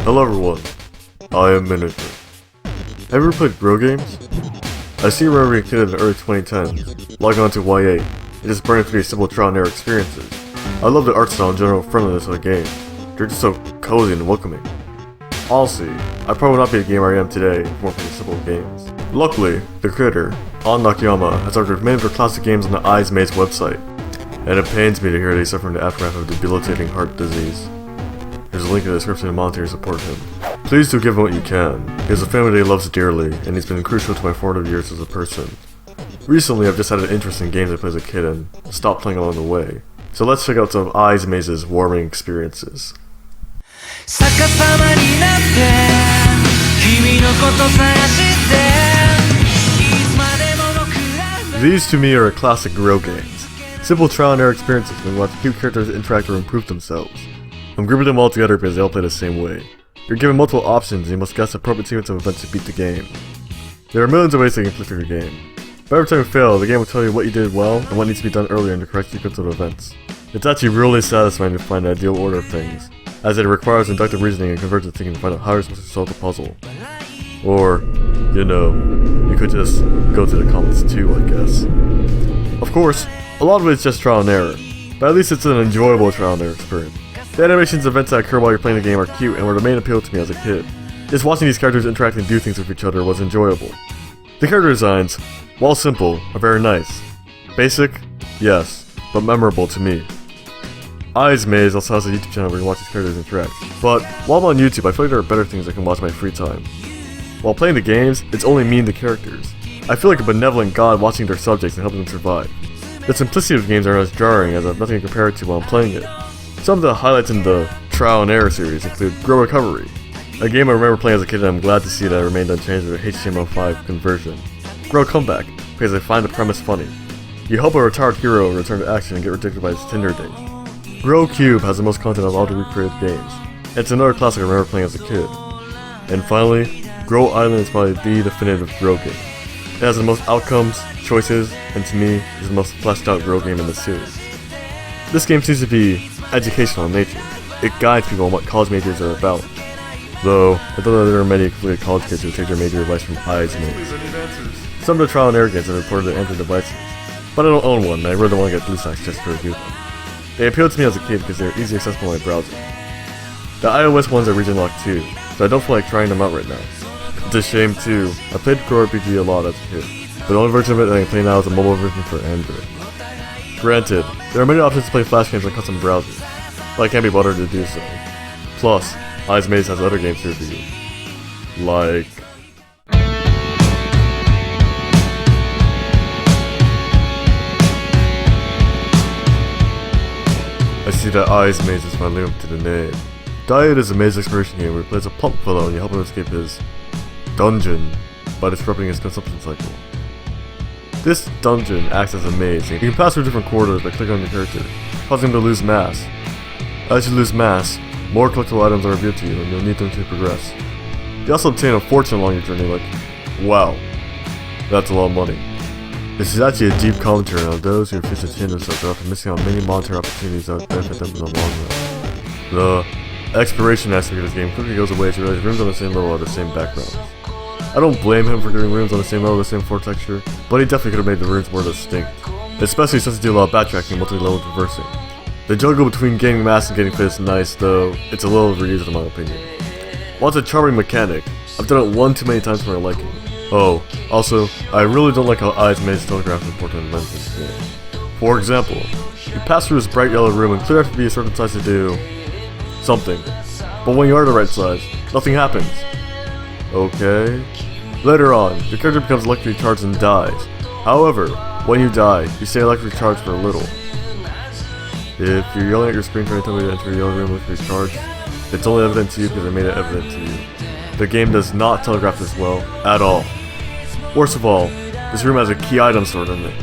Hello everyone, I am Minidroit. Have you ever played Grow games? I see you were a kid in the early 2010s, logging on to YA, and just burning through these simple trial and error experiences. I love the art style and general friendliness of the game. They're just so cozy and welcoming. Honestly, I probably would not be the gamer I am today if it weren't for these simple games. Luckily, the creator, Nakayama, has archived many of their classic games on the EYEZMAZE website, and it pains me to hear they suffer from the aftermath of debilitating heart disease. There's a link in the description to monetary support him. Please do give him what you can. He has a family that he loves dearly, and he's been crucial to my formative years as a person. Recently, I've just had an interest in games I played as a kid and stopped playing along the way. So let's check out some of EYEZMAZE's warming experiences. These to me are classic Grow games. Simple trial and error experiences when you watch cute characters interact or improve themselves. I'm grouping them all together because they all play the same way. You're given multiple options and you must guess the appropriate sequence of events to beat the game. There are millions of ways to complete your game. But every time you fail, the game will tell you what you did well and what needs to be done earlier in the correct sequence of events. It's actually really satisfying to find the ideal order of things, as it requires inductive reasoning and convergent thinking to find out how you're supposed to solve the puzzle. Or, you know, you could just go to the comments too, I guess. Of course, a lot of it is just trial and error, but at least it's an enjoyable trial and error experience. The animations and events that occur while you're playing the game are cute and were the main appeal to me as a kid. Just watching these characters interact and do things with each other was enjoyable. The character designs, while simple, are very nice. Basic? Yes, but memorable to me. EYEZMAZE also has a YouTube channel where you can watch these characters interact, but while I'm on YouTube I feel like there are better things I can watch in my free time. While playing the games, it's only me and the characters. I feel like a benevolent god watching their subjects and helping them survive. The simplicity of the games are as jarring as I have nothing to compare it to while I'm playing it. Some of the highlights in the Trial and Error series include Grow Recovery, a game I remember playing as a kid and I'm glad to see that it remained unchanged with the HTML5 conversion. Grow Comeback, because I find the premise funny. You help a retired hero return to action and get rejected by his Tinder date. Grow Cube has the most content of all the recreated games. It's another classic I remember playing as a kid. And finally, Grow Island is probably the definitive Grow game. It has the most outcomes, choices, and to me, is the most fleshed out Grow game in the series. This game seems to be educational in nature. It guides people on what college majors are about. Though, I don't know that there are many completed college kids who take their major advice from EYEZMAZE. Some of the trial and error games have reported to Android devices, but I don't own one and I really don't want to get blue stacks just to review them. They appealed to me as a kid because they're easily accessible on my browser. The iOS ones are region locked too, so I don't feel like trying them out right now. It's a shame too. I played Grow RPG a lot as a kid, but the only version of it that I can play now is a mobile version for Android. Granted, there are many options to play Flash games on custom browsers, but I can't be bothered to do so. Plus, EYEZMAZE has other games to review, like... I see that EYEZMAZE is finally up to the name. Diet is a maze exploration game where you play as a plump fellow and you help him escape his dungeon by disrupting his consumption cycle. This dungeon acts as a maze, and you can pass through different corridors by clicking on your character, causing him to lose mass. As you lose mass, more collectible items are revealed to you and you'll need them to progress. You also obtain a fortune along your journey, like, wow, that's a lot of money. This is actually a deep commentary on those who refuse to change themselves after missing out on many monetary opportunities that would benefit them in the long run. The exploration aspect of this game quickly goes away as you realize rooms on the same level are the same backgrounds. I don't blame him for doing rooms on the same level with the same floor texture, but he definitely could have made the rooms more distinct, especially since they do a lot of backtracking and multi-level traversing. The juggle between gaining mass and getting fit is nice, though it's a little overused in my opinion. While it's a charming mechanic, I've done it one too many times for my liking. Oh, also, I really don't like how EYEZMAZE telegraphs important events in this game. For example, you pass through this bright yellow room and clearly have to be a certain size to do something, but when you are the right size, nothing happens. Okay. Later on, your character becomes electrically charged and dies. However, when you die, you stay electrically charged for a little. If you're yelling at your screen trying to tell me to enter your yellow room electrically charged, it's only evident to you because I made it evident to you. The game does not telegraph this well, at all. Worst of all, this room has a key item stored in it.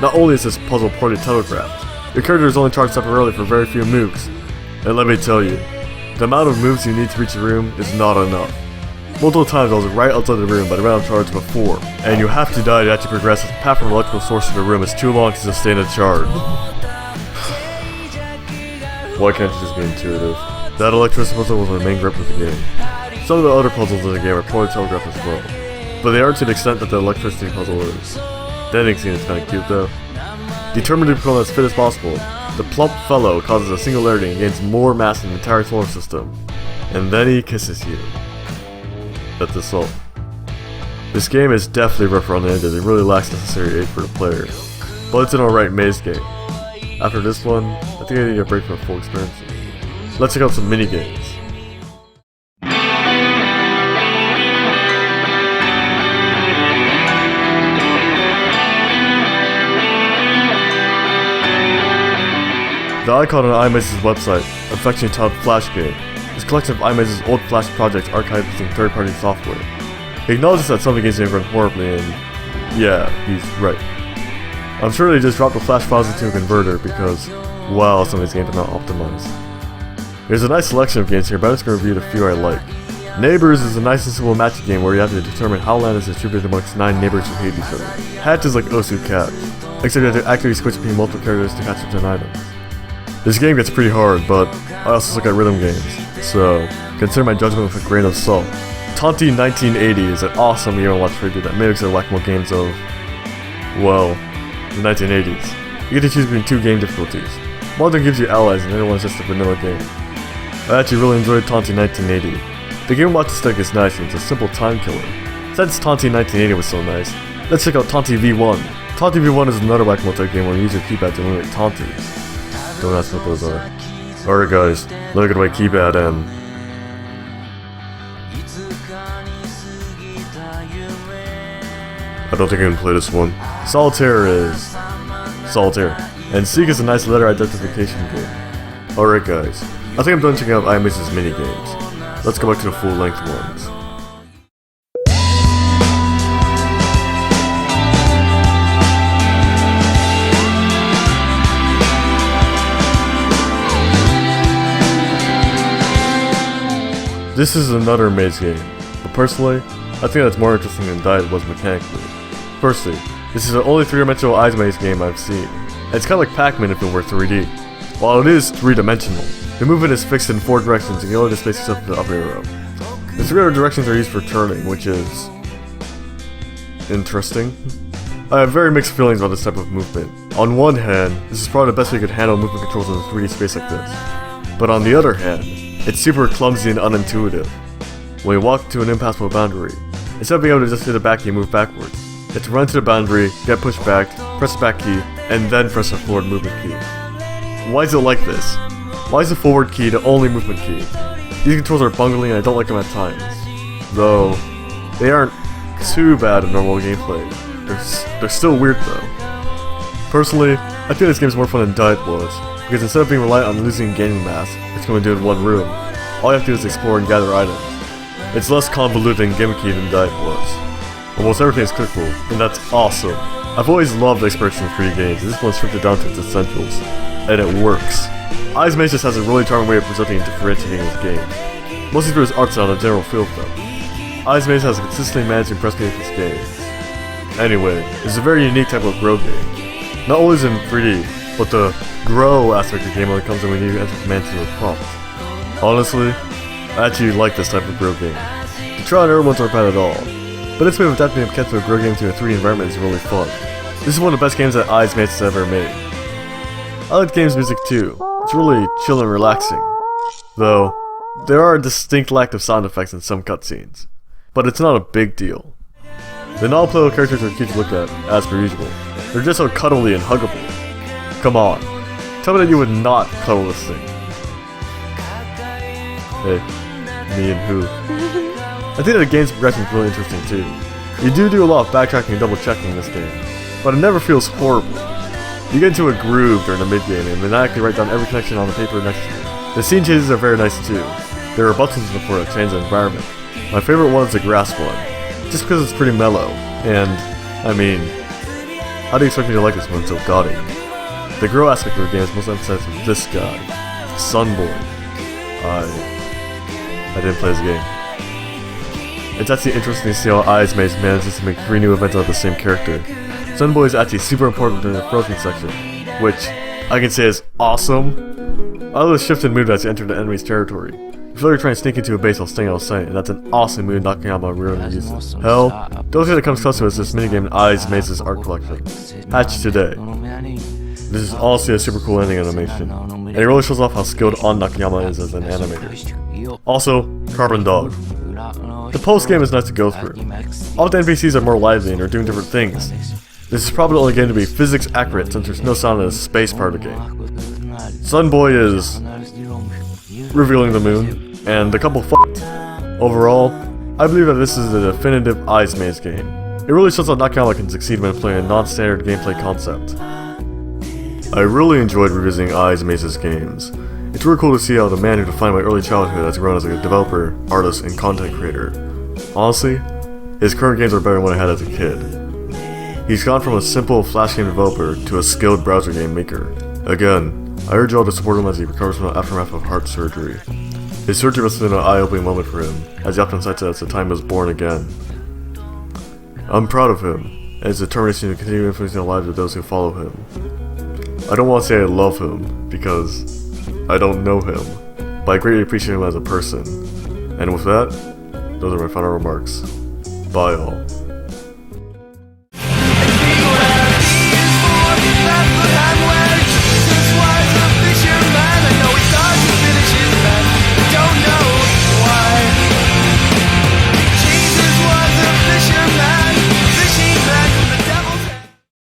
Not only is this puzzle poorly telegraphed, your character is only charged temporarily for very few moves. And let me tell you, the amount of moves you need to reach the room is not enough. Multiple times I was right outside the room but I ran out of charge before, and you have to die to actually progress as the path from electrical source to the room is too long to sustain a charge. Why can't you just be intuitive? That electricity puzzle was my main grip of the game. Some of the other puzzles in the game are poorly telegraphed as well, but they are to the extent that the electricity puzzle is. The ending scene is kinda cute though. Determined to become as fit as possible, the plump fellow causes a singularity and gains more mass in the entire solar system. And then he kisses you. That's assault. This game is definitely rough around the edges, it really lacks necessary aid for the player. But it's an alright maze game. After this one, I think I need a break from full experience. Let's check out some mini games. The icon on EYEZMAZE's website, affectionately titled Flash Game, is a collection of EYEZMAZE's old Flash projects archived using third-party software. He acknowledges that some of the games may run horribly and yeah, he's right. I'm sure they just dropped the Flash files into a converter because, wow, some of these games are not optimized. There's a nice selection of games here, but I'm just going to review the few I like. Neighbors is a nice and simple matching game where you have to determine how land is distributed amongst 9 neighbors who hate each other. Hatch is like Osu Catch, except you have to actively switch between multiple characters to catch certain items. This game gets pretty hard, but I also suck at rhythm games, so consider my judgment with a grain of salt. Taunty 1980 is an awesome game on Watch Free that mimics the whack-a-mole games of, well, the 1980s. You get to choose between 2 game difficulties. One of them gives you allies and the other one is just a vanilla game. I actually really enjoyed Taunty 1980. The game Watch aesthetic is nice and it's a simple time killer. Since Taunty 1980 was so nice, let's check out Taunty V1. Taunty V1 is another whack-a-mole type game where you use your keypad to eliminate taunties. Don't ask what those are. Alright guys, look at my keypad and... I don't think I can play this one. Solitaire is... Solitaire. And Seek is a nice letter identification game. Alright guys, I think I'm done checking out EYEZMAZE's mini games. Let's go back to the full-length ones. This is another maze game, but personally, I think that's more interesting than Diet was mechanically. Firstly, this is the only 3-dimensional EYEZMAZE game I've seen, and it's kinda like Pac-Man if it were 3D. While it is 3-dimensional, the movement is fixed in 4 directions and you only displace yourself with the up arrow. The 3 other directions are used for turning, which is... interesting. I have very mixed feelings about this type of movement. On one hand, this is probably the best way you could handle movement controls in a 3D space like this. But on the other hand, it's super clumsy and unintuitive. When you walk to an impassable boundary, instead of being able to just hit the back key and move backwards, you have to run to the boundary, get pushed back, press the back key, and then press the forward movement key. Why is it like this? Why is the forward key the only movement key? These controls are bungling and I don't like them at times. Though, they aren't too bad in normal gameplay. They're still weird though. Personally, I think this game is more fun than Diet was, because instead of being reliant on losing and gaining mass, which you can only do in one room, all you have to do is explore and gather items. It's less convoluted and gimmicky than Diet was. Almost everything is clickable, and that's awesome. I've always loved exploration in 3D games, and this one's stripped it down to its essentials. And it works. EYEZMAZE just has a really charming way of presenting and differentiating his games, mostly through his art style and the general feel of them. EYEZMAZE has consistently managed to impress me with his games. Anyway, it's a very unique type of grow game. Not only is it in 3D, but the grow aspect of the game only comes in when you enter command to a prompt. Honestly, I actually like this type of grow game. The trial and error ones aren't bad at all, but this way of adapting a cat to a grow game to a 3D environment is really fun. This is one of the best games that EYEZMAZE has ever made. I like the game's music too. It's really chill and relaxing. Though, there are a distinct lack of sound effects in some cutscenes. But it's not a big deal. The non-playable characters are cute to look at, as per usual. They're just so cuddly and huggable. Come on. Tell me that you would not cuddle this thing. Hey, me and who? I think that the game's progression is really interesting too. You do a lot of backtracking and double checking in this game, but it never feels horrible. You get into a groove during the mid-game and maniacally write down every connection on the paper next to you. The scene changes are very nice too. There are buttons for it to change the environment. My favorite one is the grass one, just because it's pretty mellow, and, I mean, how do you expect me to like this one so gaudy? The grow aspect of the game is most emphasized with this guy, Sunboy. I didn't play this game. It's actually interesting to see how EYEZMAZE manages to make 3 new events out of the same character. Sunboy is actually super important in the frozen section, which I can say is awesome. I love the shift in mood as you enter the enemy's territory. You feel like you're trying to sneak into a base while staying out of sight, and that's an awesome move Nakayama really uses. Hell, the only thing that comes close to it is this minigame in EYEZMAZE's art collection. Hatched today. This is honestly a super cool ending animation, and it really shows off how skilled on Nakayama is as an animator. Also, Carbon Dog. The post game is nice to go through. All the NPCs are more lively and are doing different things. This is probably the only game to be physics accurate since there's no sound in the space part of the game. Sunboy is revealing the moon, and the couple fucked. Overall, I believe that this is a definitive EYEZMAZE game. It really shows how Nakayama can succeed when playing a non-standard gameplay concept. I really enjoyed revisiting EYEZMAZE's games. It's really cool to see how the man who defined my early childhood has grown as a developer, artist, and content creator. Honestly, his current games are better than what I had as a kid. He's gone from a simple flash game developer to a skilled browser game maker. Again, I urge y'all to support him as he recovers from the aftermath of heart surgery. His surgery must have been an eye-opening moment for him, as he often cites it as the time he was born again. I'm proud of him, and his determination to continue influencing the lives of those who follow him. I don't want to say I love him, because I don't know him, but I greatly appreciate him as a person. And with that, those are my final remarks. Bye all.